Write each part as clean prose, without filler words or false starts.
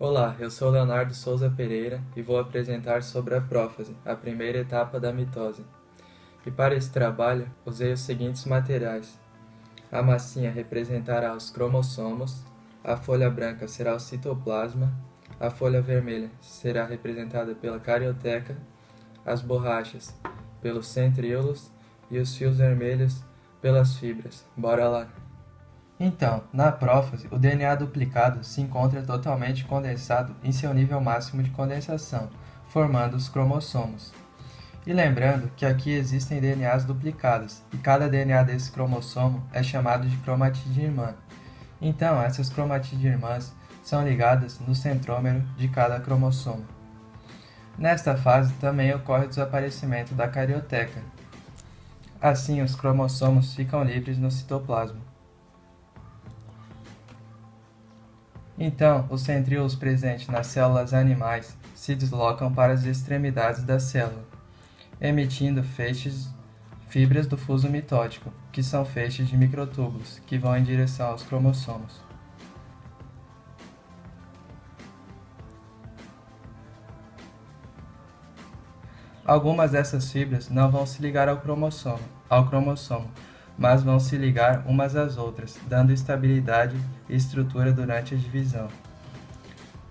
Olá, eu sou Leonardo Souza Pereira e vou apresentar sobre a prófase, a primeira etapa da mitose. E para esse trabalho, usei os seguintes materiais. A massinha representará os cromossomos, a folha branca será o citoplasma, a folha vermelha será representada pela carioteca, as borrachas pelos centríolos e os fios vermelhos pelas fibras. Bora lá! Então, na prófase, o DNA duplicado se encontra totalmente condensado em seu nível máximo de condensação, formando os cromossomos. E lembrando que aqui existem DNAs duplicados, e cada DNA desse cromossomo é chamado de cromatídea irmã. Então, essas cromatídeas irmãs são ligadas no centrômero de cada cromossomo. Nesta fase também ocorre o desaparecimento da carioteca. Assim, os cromossomos ficam livres no citoplasma. Então, os centríolos presentes nas células animais se deslocam para as extremidades da célula, emitindo fibras do fuso mitótico, que são feixes de microtúbulos, que vão em direção aos cromossomos. Algumas dessas fibras não vão se ligar ao cromossomo, mas vão se ligar umas às outras, dando estabilidade e estrutura durante a divisão.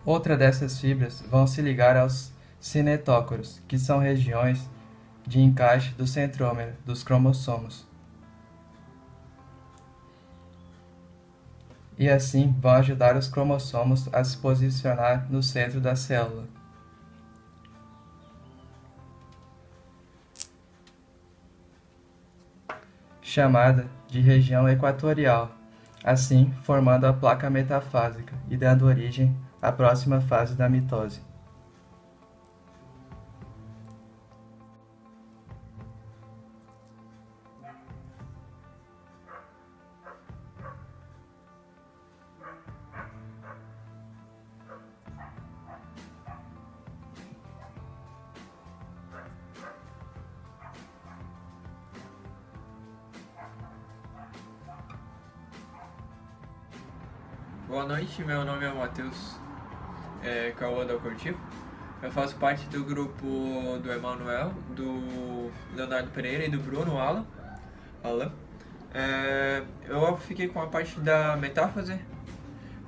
Outra dessas fibras vão se ligar aos cinetócoros, que são regiões de encaixe do centrômero dos cromossomos. E assim vão ajudar os cromossomos a se posicionar no centro da célula. Chamada de região equatorial, assim formando a placa metafásica e dando origem à próxima fase da mitose. Boa noite, meu nome é Matheus Cauã da Cortivo. Eu faço parte do grupo do Emanuel, do Leonardo Pereira e do Bruno Alan. Eu fiquei com a parte da metáfase.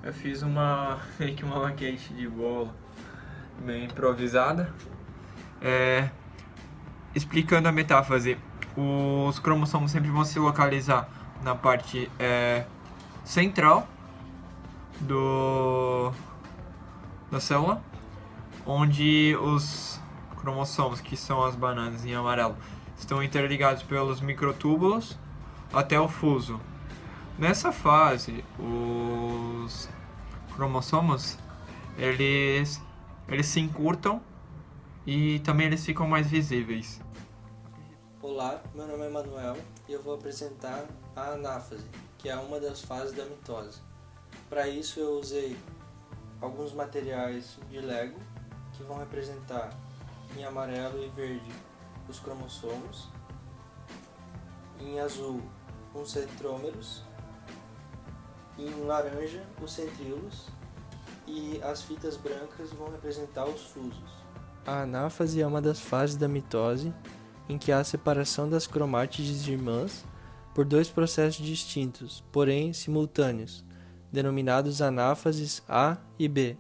Eu fiz meio que uma maquete de bolo meio improvisada. Explicando a metáfase, os cromossomos sempre vão se localizar na parte central da célula, onde os cromossomos, que são as bananas em amarelo, estão interligados pelos microtúbulos até o fuso. Nessa fase, os cromossomos eles se encurtam e também eles ficam mais visíveis. Olá, meu nome é Manuel e eu vou apresentar a anáfase, que é uma das fases da mitose. Para isso eu usei alguns materiais de Lego que vão representar em amarelo e verde os cromossomos, em azul os centrômeros, em laranja os centríolos e as fitas brancas vão representar os fusos. A anáfase é uma das fases da mitose em que há a separação das cromátides irmãs por dois processos distintos, porém simultâneos, denominados anáfases A e B.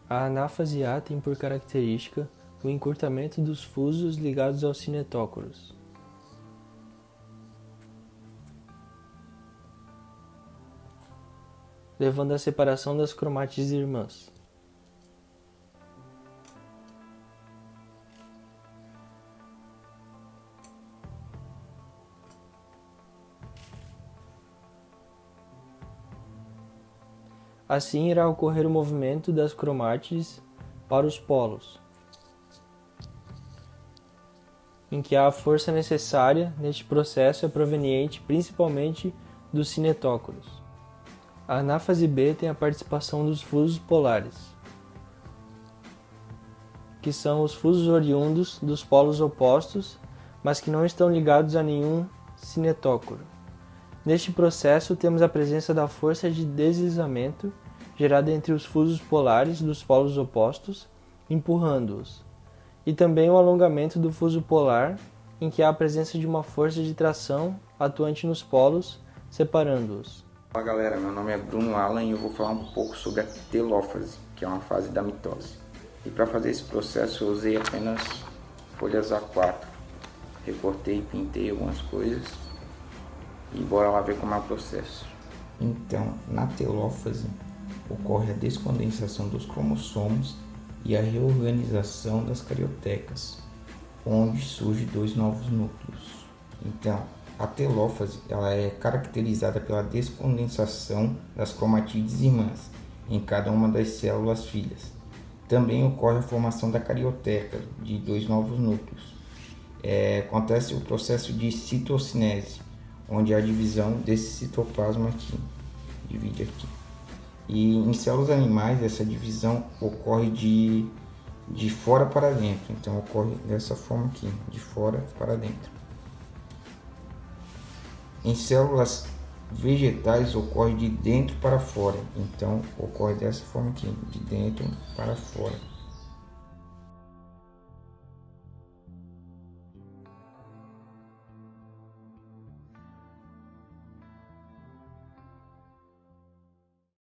A anáfase A tem por característica o encurtamento dos fusos ligados aos cinetócoros. Levando à separação das cromátides irmãs. Assim irá ocorrer o movimento das cromátides para os polos, em que a força necessária neste processo é proveniente principalmente dos cinetócoros. A anáfase B tem a participação dos fusos polares, que são os fusos oriundos dos polos opostos, mas que não estão ligados a nenhum cinetócoro. Neste processo temos a presença da força de deslizamento, gerada entre os fusos polares dos polos opostos, empurrando-os, e também o alongamento do fuso polar, em que há a presença de uma força de tração atuante nos polos, separando-os. Olá galera, meu nome é Bruno Alan e eu vou falar um pouco sobre a telófase, que é uma fase da mitose. E para fazer esse processo eu usei apenas folhas A4, recortei e pintei algumas coisas e bora lá ver como é o processo. Então, na telófase ocorre a descondensação dos cromossomos e a reorganização das cariotecas, onde surgem 2 novos núcleos. Então, a telófase ela é caracterizada pela descondensação das cromatídees irmãs em cada uma das células filhas. Também ocorre a formação da carioteca de 2 novos núcleos. Acontece o processo de citocinese, onde há a divisão desse citoplasma aqui, divide aqui. E em células animais essa divisão ocorre de fora para dentro, então ocorre dessa forma aqui, de fora para dentro. Em células vegetais ocorre de dentro para fora, então ocorre dessa forma aqui, de dentro para fora.